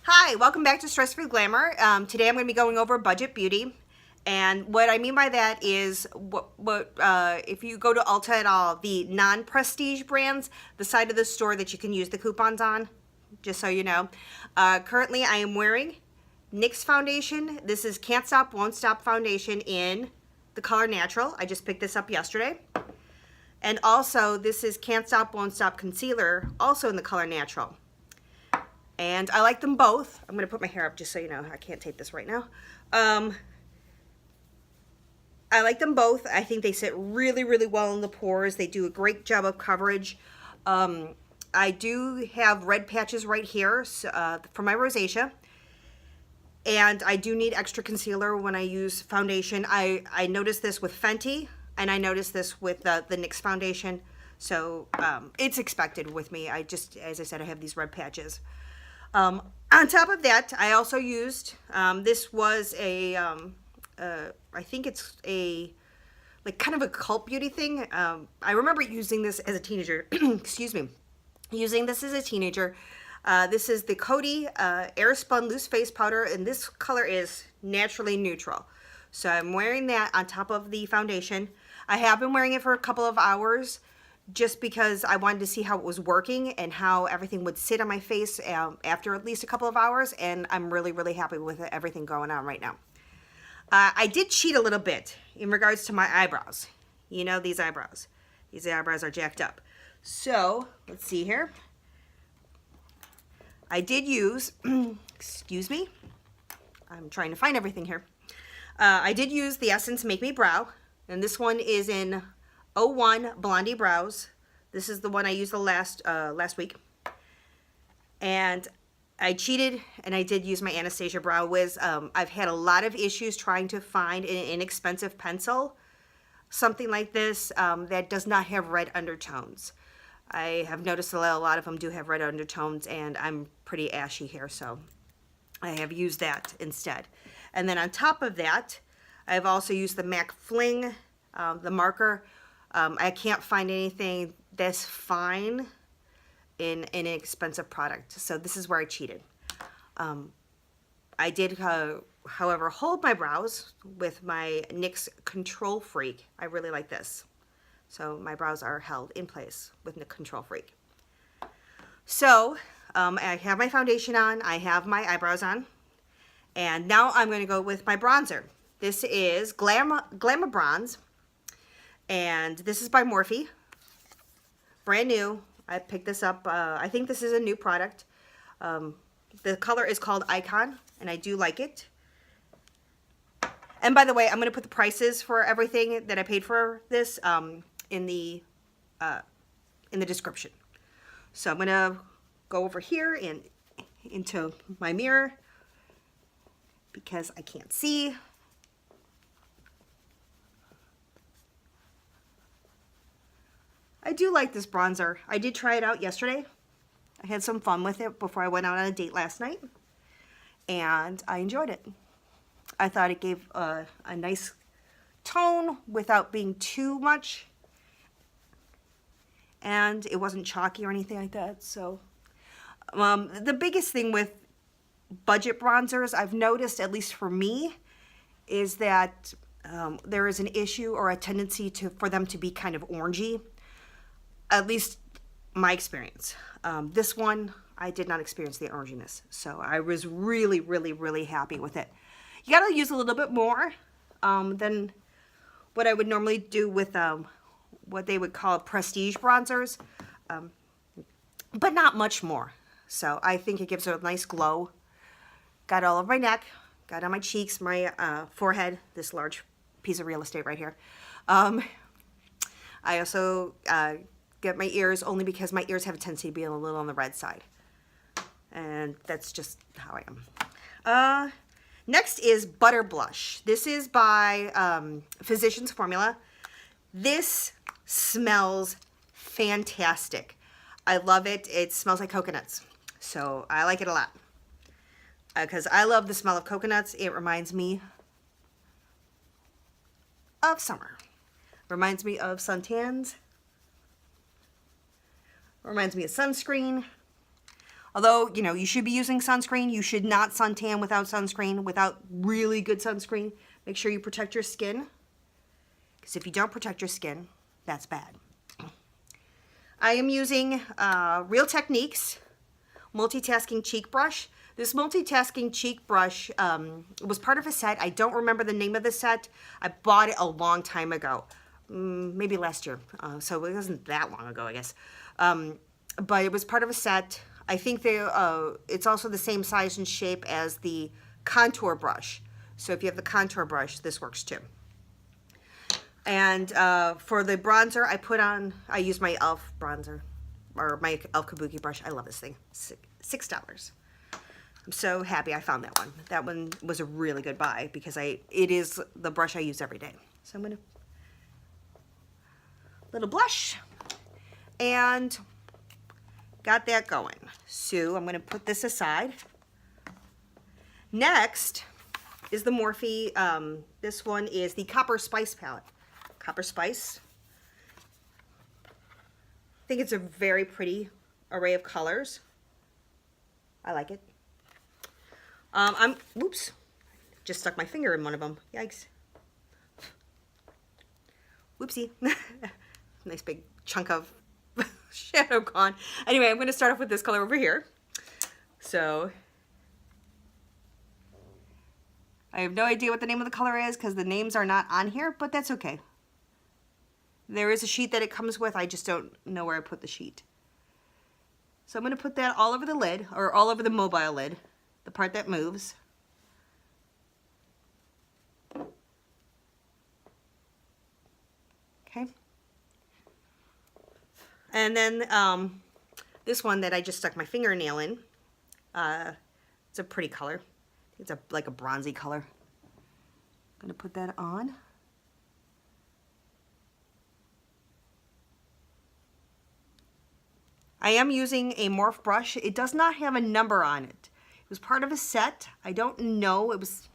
Hi, welcome back to Stress Free Glamour. Today I'm going to be going over budget beauty, and what I mean by that is if you go to Ulta at all, the non-prestige brands, the side of the store that you can use the coupons on, just so you know. Currently I am wearing NYX foundation. This is Can't Stop, Won't Stop foundation in the color Natural. I just picked this up yesterday. And also this is Can't Stop, Won't Stop concealer, also in the color Natural. And I like them both. I'm going to put my hair up just so you know. I can't tape this right now. I like them both. I think they sit really, really well in the pores. They do a great job of coverage. I do have red patches right here for my rosacea. And I do need extra concealer when I use foundation. I noticed this with Fenty, and I noticed this with the NYX foundation. So it's expected with me. As I said, I have these red patches. On top of that, I also used, this was I think it's like kind of a cult beauty thing. I remember using this as a teenager, excuse me, using this as a teenager. This is the Coty Airspun Loose Face Powder, and this color is Naturally Neutral. So I'm wearing that on top of the foundation. I have been wearing it for a couple of hours, just because I wanted to see how it was working and how everything would sit on my face after at least a couple of hours, and I'm really, really happy with everything going on right now. I did cheat a little bit in regards to my eyebrows. You know, these eyebrows. These eyebrows are jacked up. So, let's see here. I did use, excuse me, I'm trying to find everything here. I did use the Essence Make Me Brow, and this one is in 01 Blondy Brows. This is the one I used the last week. And I cheated, and I did use my Anastasia Brow Wiz. I've had a lot of issues trying to find an inexpensive pencil, something like this, that does not have red undertones. I have noticed a lot of them do have red undertones, and I'm pretty ashy here, so I have used that instead. And then on top of that, I've also used the MAC Fling, the marker. I can't find anything this fine in an expensive product, so this is where I cheated. I did, however, hold my brows with my NYX Control Freak. I really like this. So my brows are held in place with the Control Freak. So I have my foundation on, I have my eyebrows on, and now I'm going to go with my bronzer. This is Glamabronze. And this is by Morphe, brand new. I picked this up, I think this is a new product. The color is called Icon, and I do like it. And by the way, I'm going to put the prices for everything that I paid for this in the description. So I'm going to go over here and into my mirror because I can't see. I do like this bronzer. I did try it out yesterday. I had some fun with it before I went out on a date last night, and I enjoyed it. I thought it gave a nice tone without being too much, and it wasn't chalky or anything like that. So the biggest thing with budget bronzers I've noticed, at least for me, is that there is an issue or a tendency for them to be kind of orangey. At least my experience. This one, I did not experience the oranginess. So I was really, really, really happy with it. You gotta use a little bit more than what I would normally do with what they would call prestige bronzers, but not much more. So I think it gives it a nice glow. Got all over my neck, got on my cheeks, my forehead, this large piece of real estate right here. I also get my ears, only because my ears have a tendency to be a little on the red side. And that's just how I am. Next is Butter Blush. This is by Physicians Formula. This smells fantastic. I love it. It smells like coconuts. So I like it a lot. Because I love the smell of coconuts. It reminds me of summer. Reminds me of suntans. Reminds me of sunscreen. Although, you know, you should be using sunscreen. You should not suntan without sunscreen, without really good sunscreen. Make sure you protect your skin. Because if you don't protect your skin, that's bad. I am using Real Techniques Multitasking Cheek Brush. This multitasking cheek brush was part of a set. I don't remember the name of the set. I bought it a long time ago, maybe last year. So it wasn't that long ago, I guess. But it was part of a set. I think it's also the same size and shape as the contour brush. So if you have the contour brush, this works too. And for the bronzer, I use my e.l.f. bronzer, or my e.l.f. Kabuki brush. I love this thing. $6. I'm so happy I found that one. That one was a really good buy because it is the brush I use every day. So I'm gonna little blush and got that going. So I'm gonna put this aside. Next is the Morphe. This one is the Copper Spice palette. Copper Spice. I think it's a very pretty array of colors. I like it. Whoops, just stuck my finger in one of them. Yikes. Whoopsie. Nice big chunk of shadow gone. Anyway, I'm going to start off with this color over here. So, I have no idea what the name of the color is because the names are not on here, but that's okay. There is a sheet that it comes with. I just don't know where I put the sheet. So I'm going to put that all over the lid, or all over the mobile lid. The part that moves. Okay. And then this one that I just stuck my fingernail in. It's a pretty color. It's like a bronzy color. I'm going to put that on. I am using a Morphe brush. It does not have a number on it. It was part of a set. I don't know. It was,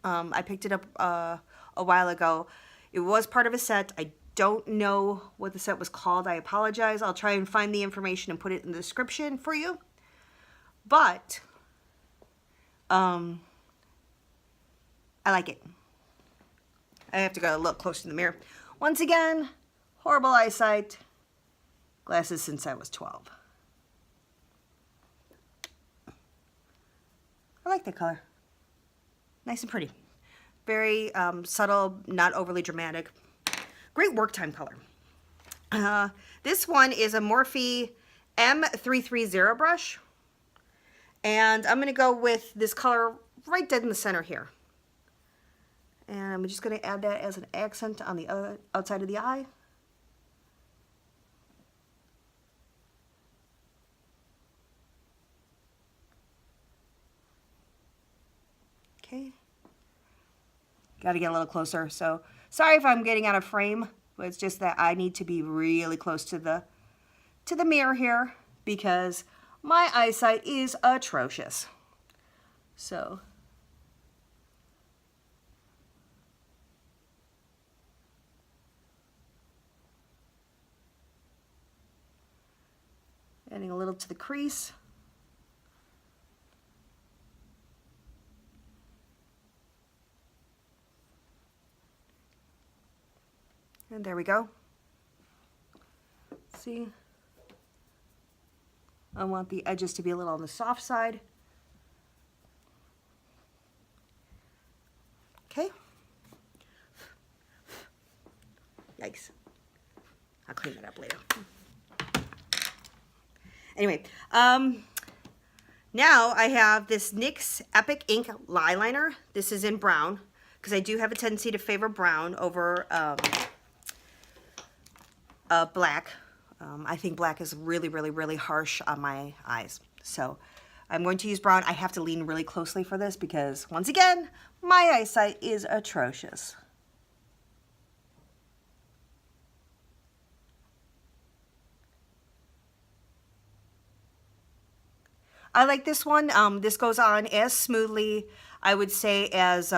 I picked it up a while ago. It was part of a set. I don't know what the set was called. I apologize. I'll try and find the information and put it in the description for you. But, I like it. I have to go look close in the mirror. Once again, horrible eyesight. Glasses since I was 12. I like the color. Nice and pretty. Very subtle, not overly dramatic. Great work time color. This one is a Morphe M330 brush. And I'm going to go with this color right dead in the center here. And I'm just going to add that as an accent on the other outside of the eye. Okay, got to get a little closer. So sorry if I'm getting out of frame, but it's just that I need to be really close to the mirror here because my eyesight is atrocious. So adding a little to the crease. And there we go. See? I want the edges to be a little on the soft side. Okay. Yikes. I'll clean that up later. Anyway, now I have this NYX Epic Ink Eyeliner. This is in brown because I do have a tendency to favor brown over black. I think black is really, really, really harsh on my eyes. So I'm going to use brown. I have to lean really closely for this because, once again, my eyesight is atrocious. I like this one. This goes on as smoothly, I would say, as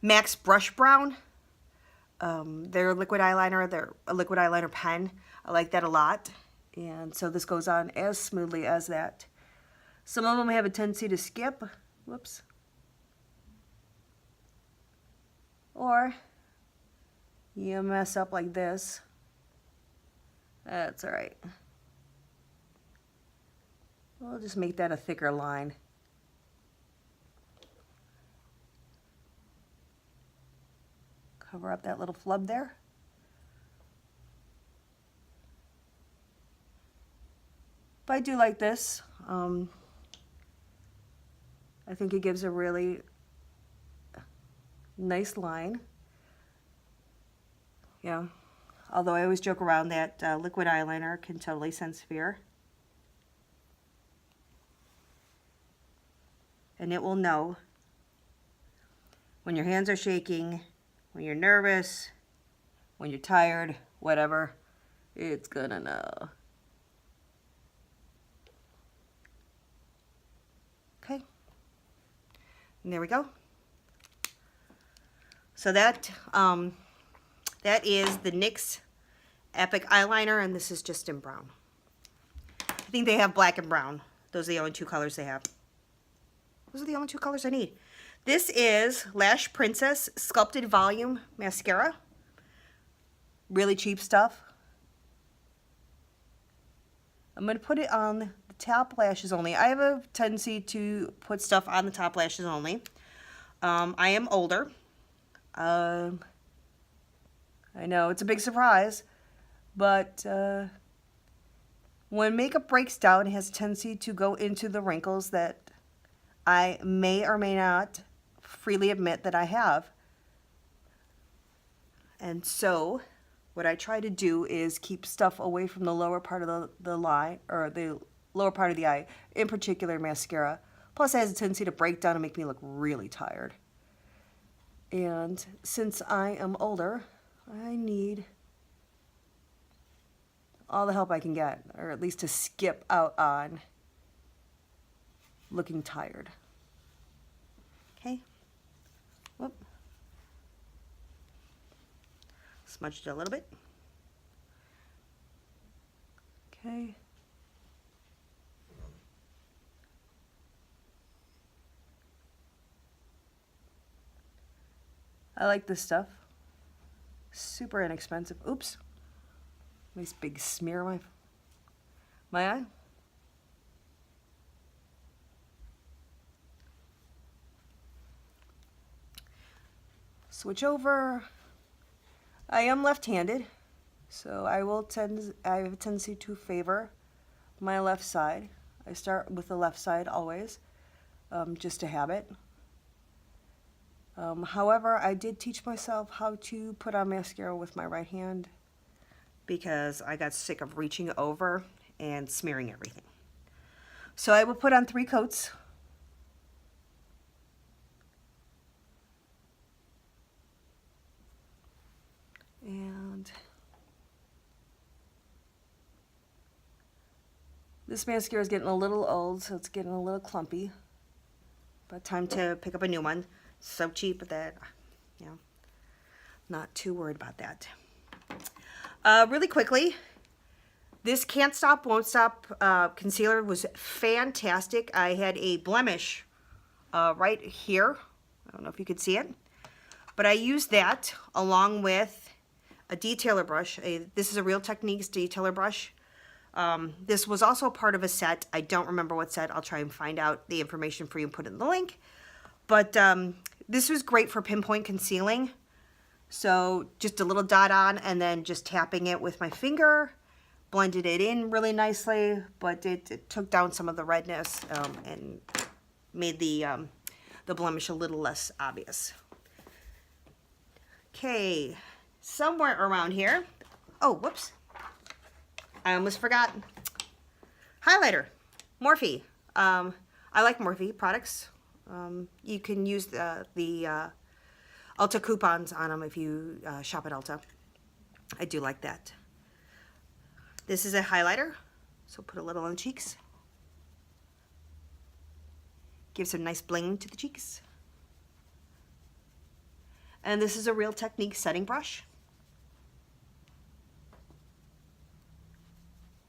MAC's Brush Brown. Their liquid eyeliner, they're a liquid eyeliner pen. I like that a lot. And so this goes on as smoothly as that. Some of them have a tendency to skip. Whoops. Or you mess up like this. That's all right. We'll just make that a thicker line. Cover up that little flub there. But I do like this. I think it gives a really nice line. Yeah. Although I always joke around that liquid eyeliner can totally sense fear. And it will know when your hands are shaking, when you're nervous, when you're tired, whatever, it's gonna know. Okay. And there we go. So that is the NYX Epic Eyeliner, and this is just in brown. I think they have black and brown. Those are the only two colors they have. Those are the only two colors I need. This is Lash Princess Sculpted Volume Mascara. Really cheap stuff. I'm going to put it on the top lashes only. I have a tendency to put stuff on the top lashes only. I am older. I know it's a big surprise, but when makeup breaks down, it has a tendency to go into the wrinkles that I may or may not freely admit that I have. And so what I try to do is keep stuff away from the lower part of the eye, or the lower part of the eye, in particular mascara. Plus it has a tendency to break down and make me look really tired. And since I am older, I need all the help I can get, or at least to skip out on looking tired. Okay. Whoop. Smudged it a little bit. Okay. I like this stuff. Super inexpensive. Oops. Nice big smear on my eye. Switch over. I am left-handed, so I have a tendency to favor my left side. I start with the left side always, just a habit. However, I did teach myself how to put on mascara with my right hand because I got sick of reaching over and smearing everything. So I will put on 3 coats. And this mascara is getting a little old, so it's getting a little clumpy. But time to pick up a new one. So cheap that, you know, not too worried about that. Really quickly, this Can't Stop, Won't Stop concealer was fantastic. I had a blemish right here. I don't know if you could see it. But I used that along with a detailer brush. This is a Real Techniques detailer brush. This was also part of a set. I don't remember what set. I'll try and find out the information for you and put it in the link. But this was great for pinpoint concealing. So just a little dot on and then just tapping it with my finger. Blended it in really nicely, but it took down some of the redness and made the blemish a little less obvious. Okay, somewhere around here. Oh, whoops. I almost forgot. Highlighter, Morphe. I like Morphe products. You can use the Ulta coupons on them if you shop at Ulta. I do like that. This is a highlighter, so put a little on the cheeks. Give some nice bling to the cheeks. And this is a Real Techniques setting brush.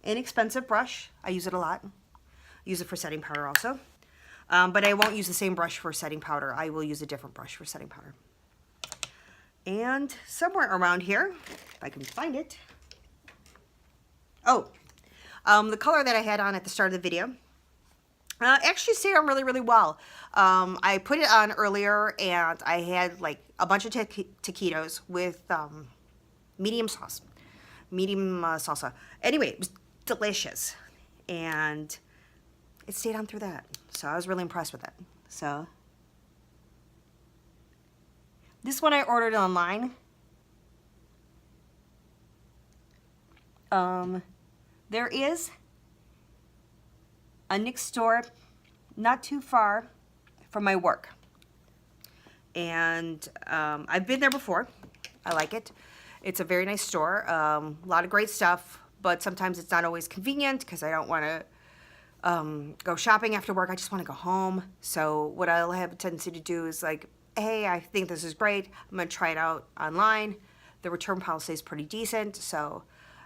inexpensive brush. I use it a lot. I use it for setting powder also. But I won't use the same brush for setting powder. I will use a different brush for setting powder. And somewhere around here, if I can find it. Oh, the color that I had on at the start of the video actually stayed on really, really well. I put it on earlier and I had like a bunch of taquitos with medium sauce, salsa. Anyway, it was delicious. And it stayed on through that. So I was really impressed with it. So this one I ordered online. There is a NYX store not too far from my work. And I've been there before. I like it. It's a very nice store. A lot of great stuff, but sometimes it's not always convenient because I don't want to go shopping after work. I just want to go home. So what I'll have a tendency to do is like, hey, I think this is great. I'm going to try it out online. The return policy is pretty decent, so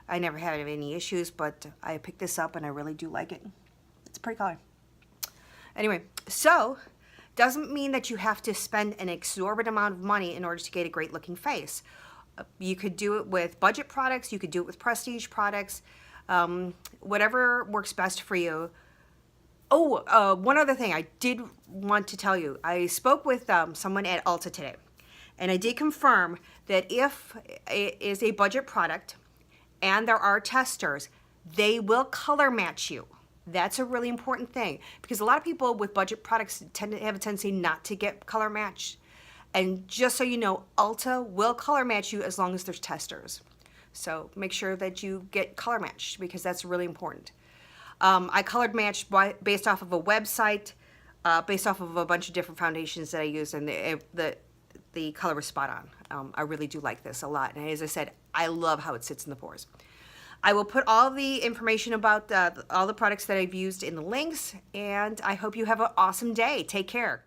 I never had any issues, but I picked this up and I really do like it. It's a pretty color. Anyway, so doesn't mean that you have to spend an exorbitant amount of money in order to get a great looking face. You could do it with budget products. You could do it with prestige products. Whatever works best for you. Oh, one other thing I did want to tell you. I spoke with someone at Ulta today, and I did confirm that if it is a budget product and there are testers, they will color match you. That's a really important thing because a lot of people with budget products tend to have a tendency not to get color matched. And just so you know, Ulta will color match you as long as there's testers. So make sure that you get color matched because that's really important. I colored matched based off of a website, based off of a bunch of different foundations that I use, and the color was spot on. I really do like this a lot. And as I said, I love how it sits in the pores. I will put all the information about all the products that I've used in the links, and I hope you have an awesome day. Take care.